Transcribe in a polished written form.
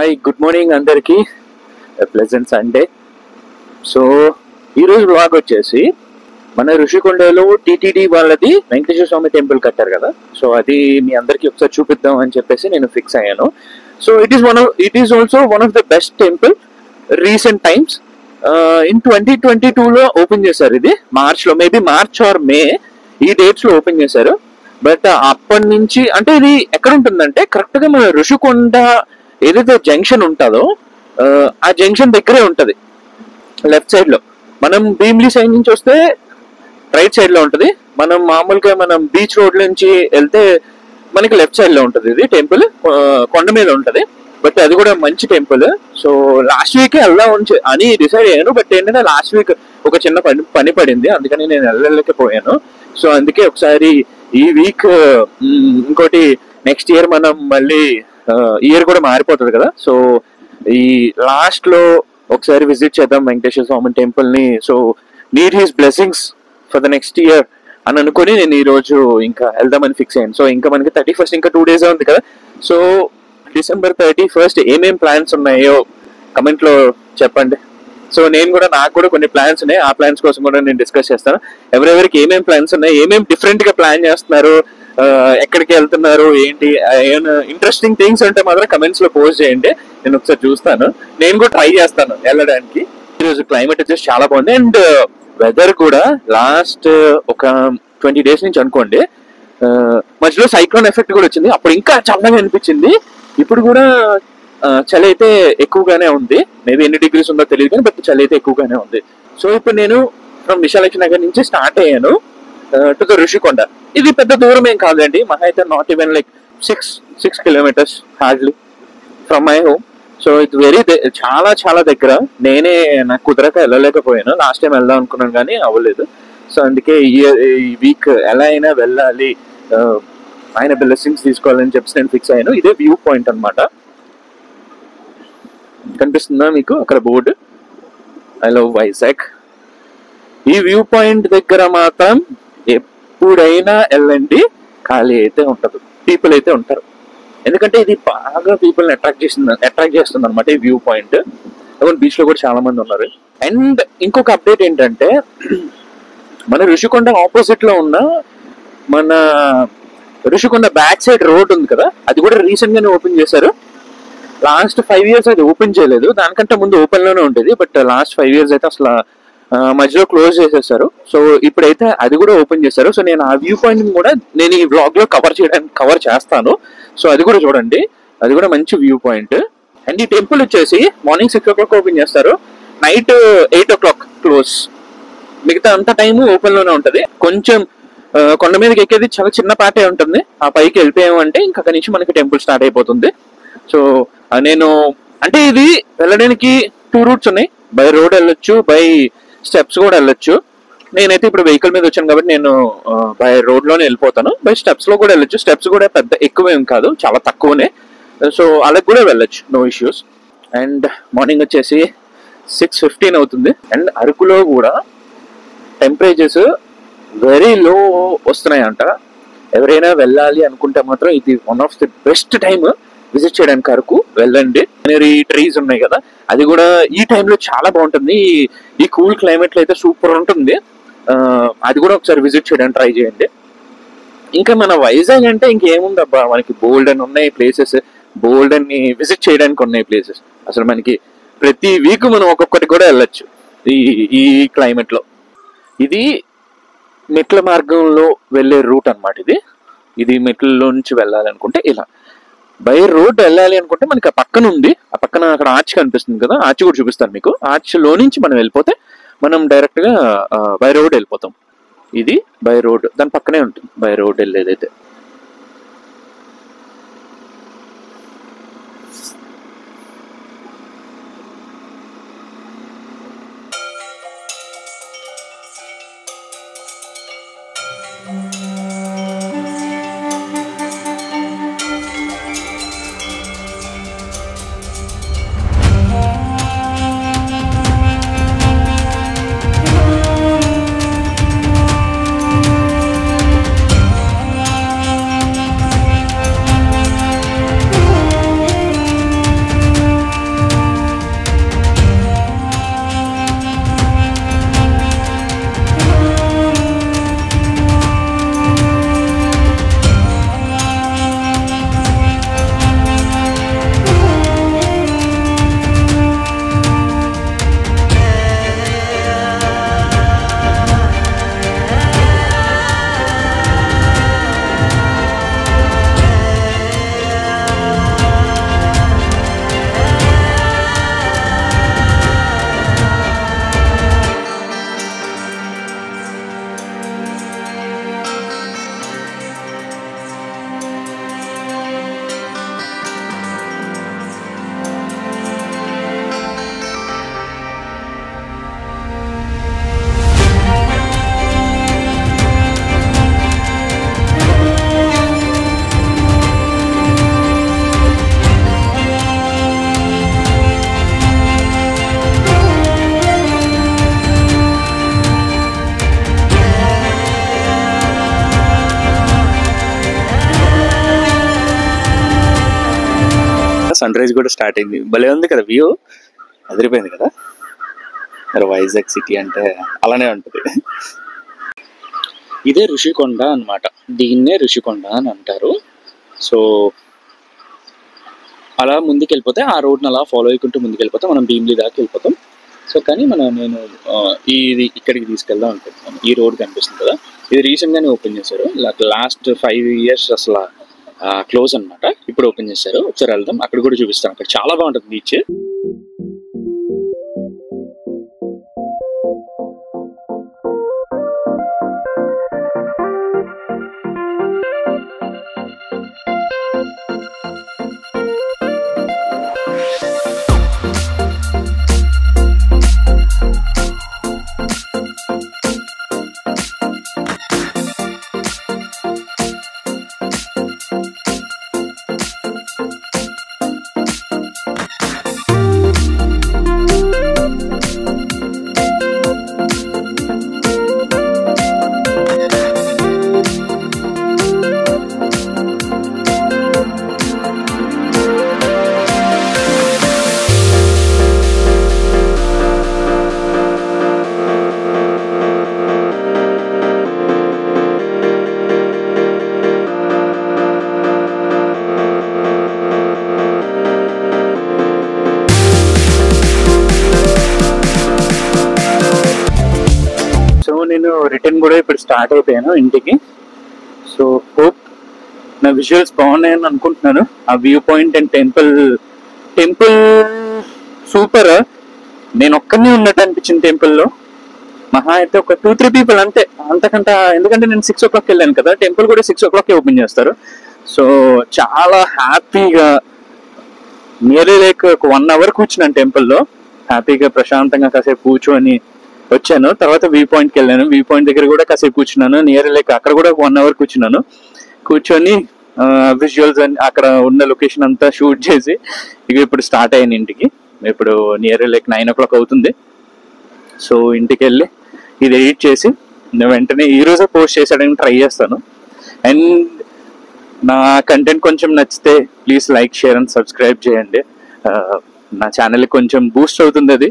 Hi good morning అందరికీ. Pleasant Sunday. So ఈరోజు blog వచ్చేసి మన ఋషికొండలో టీటీడీ వాళ్ళది వెంకటేశ్వర స్వామి టెంపుల్ కట్టారు కదా, సో అది మీ అందరికీ ఒకసారి చూపిద్దాం అని చెప్పేసి నేను ఫిక్స్ అయ్యాను. So it is also one of the best temple recent times. In 2022లో ఓపెన్ చేశారు. ఇది మార్చ్లో, మేబీ మార్చ్ ఆర్ మే, ఈ డేట్స్లో ఓపెన్ చేశారు. బట్ అప్పటి నుంచి అంటే ఇది ఎక్కడ ఉంటుందంటే కరెక్ట్గా మన ఋషికొండ ఏదైతే జంక్షన్ ఉంటుందో ఆ జంక్షన్ దగ్గరే ఉంటది. లెఫ్ట్ సైడ్ లో మనం భీమిలి సైడ్ నుంచి వస్తే రైట్ సైడ్ లో ఉంటది. మనం మామూలుగా మనం బీచ్ రోడ్ నుంచి వెళ్తే మనకి లెఫ్ట్ సైడ్ లో ఉంటది. ఇది టెంపుల్ కొండ మీద ఉంటది. బట్ అది కూడా మంచి టెంపుల్. సో లాస్ట్ వీక్ వెళ్దాం అని డిసైడ్ అయ్యాను. బట్ ఏంటంటే లాస్ట్ వీక్ ఒక చిన్న పని పడింది, అందుకని నేను వెళ్ళలేకపోయాను. సో అందుకే ఒకసారి ఈ వీక్, ఇంకోటి నెక్స్ట్ ఇయర్ మనం మళ్ళీ ఇయర్ కూడా మారిపోతుంది కదా, సో ఈ లాస్ట్ లో ఒకసారి విజిట్ చేద్దాం వెంకటేశ్వర స్వామి టెంపుల్ ని. So need his blessings for the next year అని అనుకుని నేను ఈ రోజు ఇంకా వెళ్దామని ఫిక్స్ అయ్యాను. సో ఇంకా మనకి 31st ఇంకా 2 days ఉంది కదా. సో December 31st ఏమేం ప్లాన్స్ ఉన్నాయో కమెంట్ లో చెప్పండి. సో నాకు కూడా కొన్ని ప్లాన్స్ ఉన్నాయి. ఆ ప్లాన్స్ కోసం కూడా నేను డిస్కస్ చేస్తాను. ఎవరెవరికి ఏమేం ప్లాన్స్ ఉన్నాయి, ఏమేం డిఫరెంట్ గా ప్లాన్ చేస్తున్నారు, ఎక్కడికి వెళ్తున్నారు, ఏంటి, ఏమైనా ఇంట్రెస్టింగ్ థింగ్స్ ఉంటే మాత్రం కమెంట్స్ లో పోస్ట్ చేయండి. నేను ఒకసారి చూస్తాను. నేను కూడా ట్రై చేస్తాను వెళ్ళడానికి. ఈరోజు క్లైమేట్ వచ్చేసి చాలా బాగుంది. అండ్ వెదర్ కూడా లాస్ట్ ఒక 20 days నుంచి అనుకోండి, మధ్యలో సైక్లోన్ ఎఫెక్ట్ కూడా వచ్చింది. అప్పుడు ఇంకా చల్లగా అనిపించింది. ఇప్పుడు కూడా చలి అయితే ఎక్కువగానే ఉంది. మేబీ ఎన్ని డిగ్రీస్ ఉందో తెలియదు కానీ బట్ చలి అయితే ఎక్కువగానే ఉంది. సో ఇప్పుడు నేను ఫ్రమ్ విశాలక్ష్మి నగర్ నుంచి స్టార్ట్ అయ్యాను టు ద ఋషికొండ. ఇది పెద్ద దూరం ఏం కాదండి, మహా అయితే not even like 6 kilometers hardly from my home. So ఇది చాలా చాలా దగ్గర. నాకు కుదరక వెళ్ళలేకపోయాను. లాస్ట్ టైం వెళ్దాం అనుకున్నాను కానీ అవ్వలేదు. సో అందుకే ఈ వీక్ ఎలా అయినా వెళ్ళాలి, ఆయన బ్లెస్సింగ్స్ తీసుకోవాలని చెప్పి నేను ఫిక్స్ అయ్యాను. ఇదే వ్యూ పాయింట్ అనమాట. కనిపిస్తుందా మీకు అక్కడ బోర్డు, ఐ లవ్ వైజాగ్. ఈ వ్యూ పాయింట్ దగ్గర మాత్రం ఎప్పుడైనా వెళ్ళండి, ఖాళీ అయితే ఉండదు, పీపుల్ అయితే ఉంటారు. ఎందుకంటే ఇది బాగా పీపుల్ని అట్రాక్ట్ చేస్తుంది అనమాట ఈ వ్యూ పాయింట్. బీచ్ లో కూడా చాలా మంది ఉన్నారు. అండ్ ఇంకొక అప్డేట్ ఏంటంటే, మన ఋషికొండ ఆపోజిట్ లో ఉన్న మన ఋషికొండ బ్యాక్ సైడ్ రోడ్ ఉంది కదా, అది కూడా రీసెంట్ గానే ఓపెన్ చేశారు. లాస్ట్ 5 years అది ఓపెన్ చేయలేదు, దానికంటే ముందు ఓపెన్ లోనే ఉండేది. బట్ లాస్ట్ 5 years అయితే అసలు మధ్యలో క్లోజ్ చేసేసారు. సో ఇప్పుడైతే అది కూడా ఓపెన్ చేశారు. సో నేను ఆ వ్యూ పాయింట్ కూడా నేను ఈ వ్లాగ్ లో కవర్ చేస్తాను. సో అది కూడా చూడండి, అది కూడా మంచి వ్యూ పాయింట్. అండ్ ఈ టెంపుల్ వచ్చేసి మార్నింగ్ 6 o'clock ఓపెన్ చేస్తారు, నైట్ 8 o'clock క్లోజ్. మిగతా అంత టైం ఓపెన్ లోనే ఉంటది. కొంచెం కొండ మీదకి ఎక్కేది చాలా చిన్న పాటే ఉంటుంది. ఆ పైకి వెళ్ళిపోయామంటే ఇంకా అక్కడి నుంచి మనకి టెంపుల్ స్టార్ట్ అయిపోతుంది. సో నేను అంటే ఇది వెళ్ళడానికి 2 routes ఉన్నాయి. బై రోడ్ వెళ్ళొచ్చు, బై స్టెప్స్ కూడా వెళ్ళొచ్చు. నేనైతే ఇప్పుడు వెహికల్ మీద వచ్చాను కాబట్టి నేను బై రోడ్ లోనే వెళ్ళిపోతాను. బై స్టెప్స్ లో కూడా వెళ్ళొచ్చు. స్టెప్స్ కూడా పెద్ద ఎక్కువేం కాదు, చాలా తక్కువనే. సో అలా కూడా వెళ్ళొచ్చు, నో ఇష్యూస్. అండ్ మార్నింగ్ వచ్చేసి 6:15 అవుతుంది. అండ్ అరకులో కూడా టెంపరేచర్స్ వెరీ లో వస్తున్నాయంట. ఎవరైనా వెళ్ళాలి అనుకుంటే మాత్రం ఇది one of the best time visit చేయడానికి. అరకు వెళ్ళండి. ట్రీస్ ఉన్నాయి కదా, అది కూడా ఈ టైంలో చాలా బాగుంటుంది. ఈ కూల్ క్లైమేట్ లో అయితే సూపర్ ఉంటుంది. అది కూడా ఒకసారి విజిట్ చేయడానికి ట్రై చేయండి. ఇంకా మన వైజాగ్ అంటే ఇంకేముంది అబ్బా, మనకి బోల్డ్ అని ఉన్నాయి ప్లేసెస్, బోల్డ్ అని విజిట్ చేయడానికి ఉన్నాయి ప్లేసెస్. అసలు మనకి ప్రతి వీక్ మనం ఒక్కొక్కటి కూడా వెళ్ళొచ్చు ఈ క్లైమేట్ లో. ఇది మెట్ల మార్గంలో వెళ్ళే రూట్ అనమాట. ఇది మెట్లలో నుంచి వెళ్ళాలనుకుంటే ఇలా, బై రోడ్ వెళ్ళాలి అనుకుంటే మనకి ఆ పక్కన ఉంది. ఆ పక్కన అక్కడ ఆర్చ్ కనిపిస్తుంది కదా, ఆర్చ్ కూడా చూపిస్తాను మీకు. ఆర్చ్ లో నుంచి మనం వెళ్ళిపోతే మనం డైరెక్ట్ గా బై రోడ్ వెళ్ళిపోతాం. ఇది బై రోడ్, దాని పక్కనే ఉంటుంది బై రోడ్ వెళ్ళేదైతే. సన్ రైజ్ కూడా స్టార్ట్ అయింది. భలే ఉంది కదా వ్యూ, అదిరిపోయింది కదా. మరి వైజాగ్ సిటీ అంటే అలానే ఉంటుంది. ఇదే ఋషికొండ అన్నమాట, దీన్నే ఋషికొండ అని అంటారు. సో అలా ముందుకు వెళ్ళిపోతే, ఆ రోడ్ని అలా ఫాలో అయ్యుకుంటూ ముందుకు వెళ్ళిపోతే మనం భీమిలి దాకా వెళ్ళిపోతాం. సో కానీ నేను ఇది ఇక్కడికి తీసుకెళ్దాం అనుకుంటున్నాను. ఈ రోడ్ కనిపిస్తుంది కదా, ఇది రీసెంట్గానే ఓపెన్ చేశారు. లాస్ట్ 5 years అసలు క్లోజ్ అనమాట. ఇప్పుడు ఓపెన్ చేశారు. ఒకసారి వెళ్దాం, అక్కడ కూడా చూపిస్తాను. అక్కడ చాలా బాగుంటుంది బీచ్. నేను రిటర్న్ కూడా ఇప్పుడు స్టార్ట్ అయిపోయాను ఇంటికి. సో హోప్ నా విజువల్స్ బాగున్నాయని అనుకుంటున్నాను. ఆ view point and temple super. నేను ఒక్కనే ఉన్నట్టు అనిపించింది టెంపుల్లో. మహా అయితే ఒక 2-3 people అంతే, అంతకంటే. ఎందుకంటే నేను 6 o'clock వెళ్ళాను కదా, టెంపుల్ కూడా 6 o'clock ఓపెన్ చేస్తారు. సో చాలా హ్యాపీగా నియర్లీ లైక్ ఒక 1 hour కూర్చున్నాను టెంపుల్లో. హ్యాపీగా ప్రశాంతంగా కాసేపు కూర్చొని వచ్చాను. తర్వాత వ్యూ పాయింట్కి వెళ్ళాను. వ్యూ పాయింట్ దగ్గర కూడా కాసేపు కూర్చున్నాను. నియర్ లైక్ అక్కడ కూడా 1 hour కూర్చున్నాను. కూర్చొని విజువల్స్ అని అక్కడ ఉన్న లొకేషన్ అంతా షూట్ చేసి ఇక ఇప్పుడు స్టార్ట్ అయ్యాను ఇంటికి. ఇప్పుడు నియర్ లైక్ 9 o'clock అవుతుంది. సో ఇంటికి వెళ్ళి ఇది ఎడిట్ చేసి వెంటనే ఈరోజే పోస్ట్ చేసేయడానికి ట్రై చేస్తాను. అండ్ నా కంటెంట్ కొంచెం నచ్చితే please like, share and subscribe చేయండి. నా ఛానల్కి కొంచెం బూస్ట్ అవుతుంది అది.